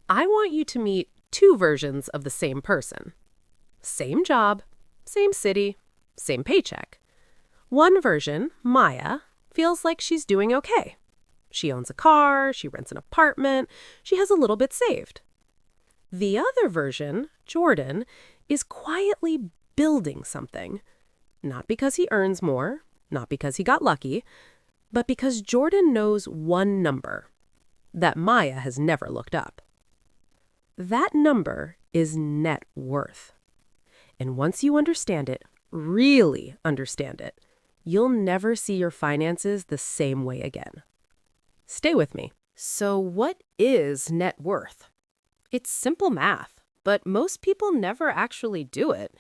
I want you to meet two versions of the same person. Same job, same city, same paycheck. One version, Maya, feels like she's doing okay. She owns a car, she rents an apartment, she has a little bit saved. The other version, Jordan, is quietly building something. Not because he earns more, not because he got lucky, but because Jordan knows one number that Maya has never looked up. That number is net worth. And once you understand it, really understand it, you'll never see your finances the same way again. Stay with me. So what is net worth? It's simple math, but most people never actually do it.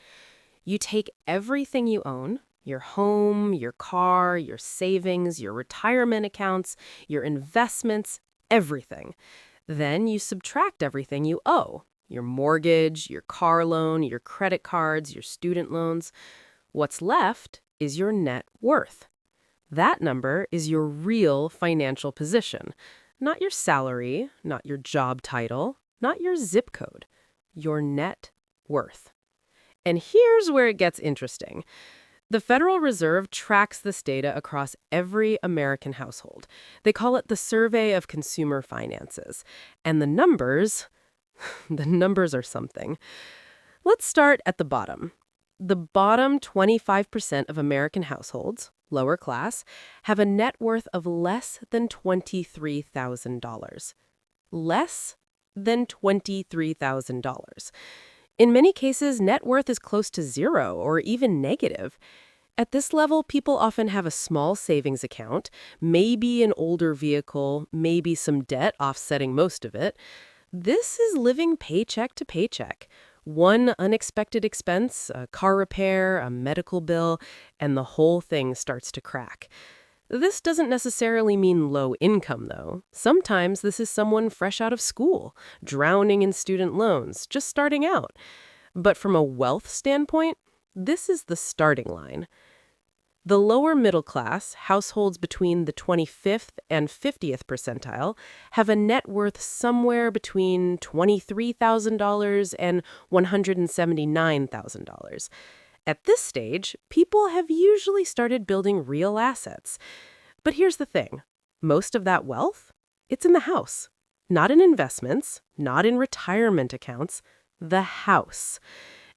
You take everything you own, your home, your car, your savings, your retirement accounts, your investments, everything. Then you subtract everything you owe, your mortgage, your car loan, your credit cards, your student loans. What's left is your net worth. That number is your real financial position, not your salary, not your job title, not your zip code, your net worth. And here's where it gets interesting. The Federal Reserve tracks this data across every American household. They call it the Survey of Consumer Finances. And the numbers are something. Let's start at the bottom. The bottom 25% of American households, lower class, have a net worth of less than $23,000. Less than $23,000. In many cases, net worth is close to zero or even negative. At this level, people often have a small savings account, maybe an older vehicle, maybe some debt offsetting most of it. This is living paycheck to paycheck. One unexpected expense, a car repair, a medical bill, and the whole thing starts to crack. This doesn't necessarily mean low income, though. Sometimes this is someone fresh out of school, drowning in student loans, just starting out. But from a wealth standpoint, this is the starting line. The lower middle class, households between the 25th and 50th percentile, have a net worth somewhere between $23,000 and $179,000. At this stage, people have usually started building real assets. But here's the thing. Most of that wealth, it's in the house. Not in investments, not in retirement accounts, the house.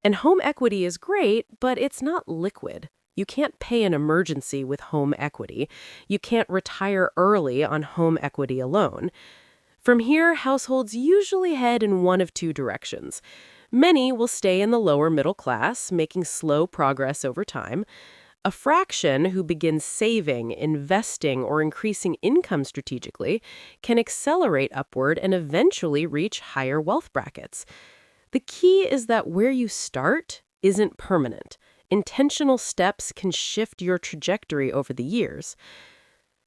And home equity is great, but it's not liquid. You can't pay an emergency with home equity. You can't retire early on home equity alone. From here, households usually head in one of two directions. Many will stay in the lower middle class, making slow progress over time. A fraction who begins saving, investing, or increasing income strategically can accelerate upward and eventually reach higher wealth brackets. The key is that where you start isn't permanent. Intentional steps can shift your trajectory over the years.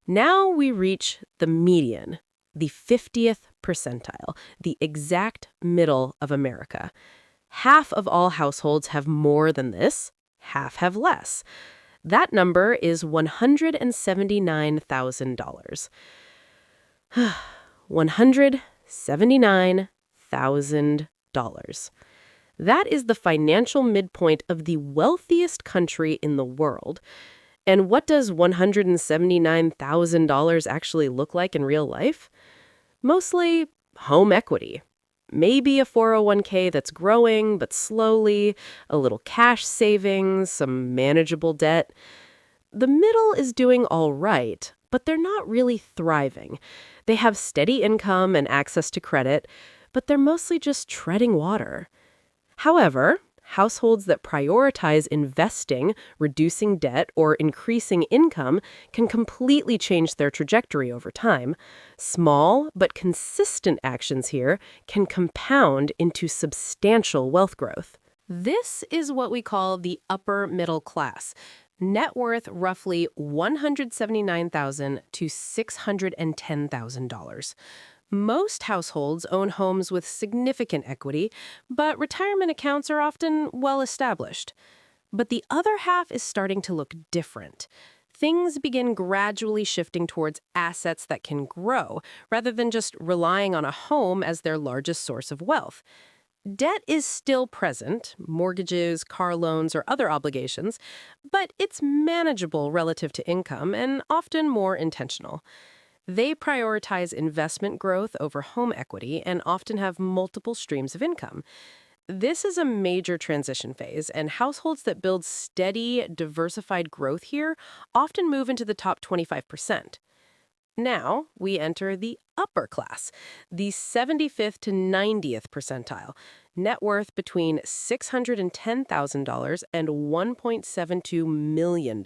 Now we reach the median, the 50th percentile, the exact middle of America. Half of all households have more than this, half have less. That number is $179,000. $179,000. That is the financial midpoint of the wealthiest country in the world. And what does $179,000 actually look like in real life? Mostly home equity. Maybe a 401k that's growing, but slowly, a little cash savings, some manageable debt. The middle is doing all right, but they're not really thriving. They have steady income and access to credit, but they're mostly just treading water. However, households that prioritize investing, reducing debt, or increasing income can completely change their trajectory over time. Small but consistent actions here can compound into substantial wealth growth. This is what we call the upper middle class. Net worth roughly $179,000 to $610,000. Most households own homes with significant equity, but retirement accounts are often well established. But the other half is starting to look different. things begin gradually shifting towards assets that can grow, rather than just relying on a home as their largest source of wealth. Debt is still present, mortgages, car loans, or other obligations, but it's manageable relative to income and often more intentional. They prioritize investment growth over home equity and often have multiple streams of income. This is a major transition phase, and households that build steady, diversified growth here often move into the top 25%. Now, we enter the upper class, the 75th to 90th percentile, net worth between $610,000 and $1.72 million.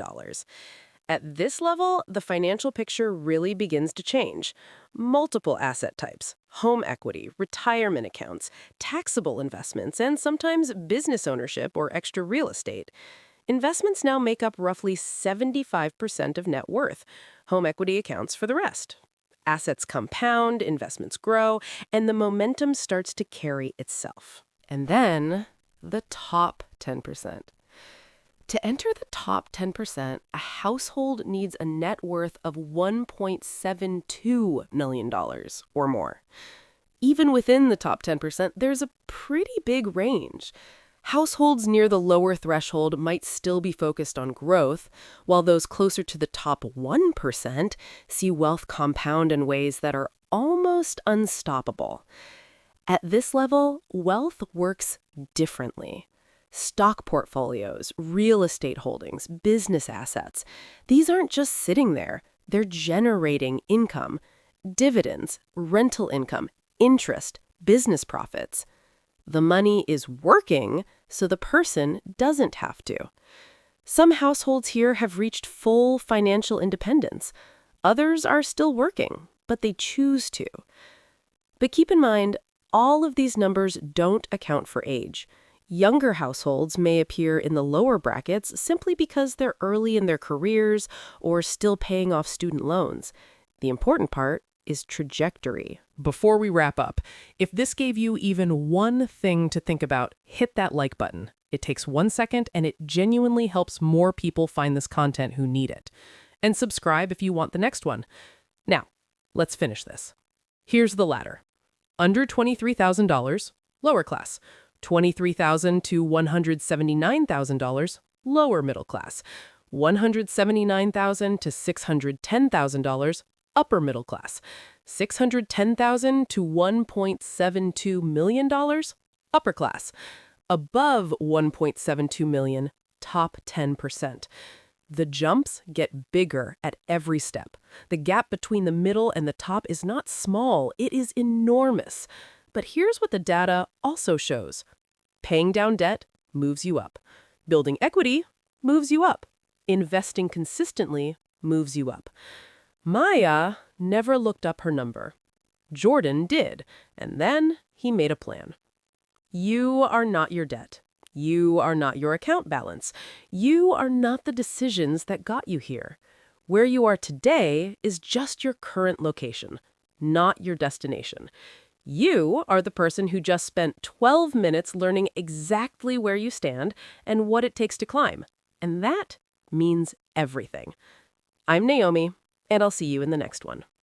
At this level, the financial picture really begins to change. Multiple asset types, home equity, retirement accounts, taxable investments, and sometimes business ownership or extra real estate. Investments now make up roughly 75% of net worth. Home equity accounts for the rest. Assets compound, investments grow, and the momentum starts to carry itself. And then, the top 10%. To enter the top 10%, a household needs a net worth of $1.72 million or more. Even within the top 10%, there's a pretty big range. Households near the lower threshold might still be focused on growth, while those closer to the top 1% see wealth compound in ways that are almost unstoppable. At this level, wealth works differently. Stock portfolios, real estate holdings, business assets, these aren't just sitting there. They're generating income, dividends, rental income, interest, business profits. The money is working, so the person doesn't have to. Some households here have reached full financial independence. Others are still working, but they choose to. But keep in mind, all of these numbers don't account for age. Younger households may appear in the lower brackets simply because they're early in their careers or still paying off student loans. The important part is trajectory. Before we wrap up, if this gave you even one thing to think about, hit that like button. It takes 1 second and it genuinely helps more people find this content who need it. And subscribe if you want the next one. Now, let's finish this. Here's the ladder. Under $23,000, lower class. $23,000 to $179,000, lower middle class. $179,000 to $610,000, upper middle class. $610,000 to $1.72 million, upper class. Above $1.72 million, top 10%. The jumps get bigger at every step. The gap between the middle and the top is not small, it is enormous. But here's what the data also shows. Paying down debt moves you up. Building equity moves you up. Investing consistently moves you up. Maya never looked up her number. Jordan did, and then he made a plan. You are not your debt. You are not your account balance. You are not the decisions that got you here. Where you are today is just your current location, not your destination. You are the person who just spent 12 minutes learning exactly where you stand and what it takes to climb. And that means everything. I'm Naomi, and I'll see you in the next one.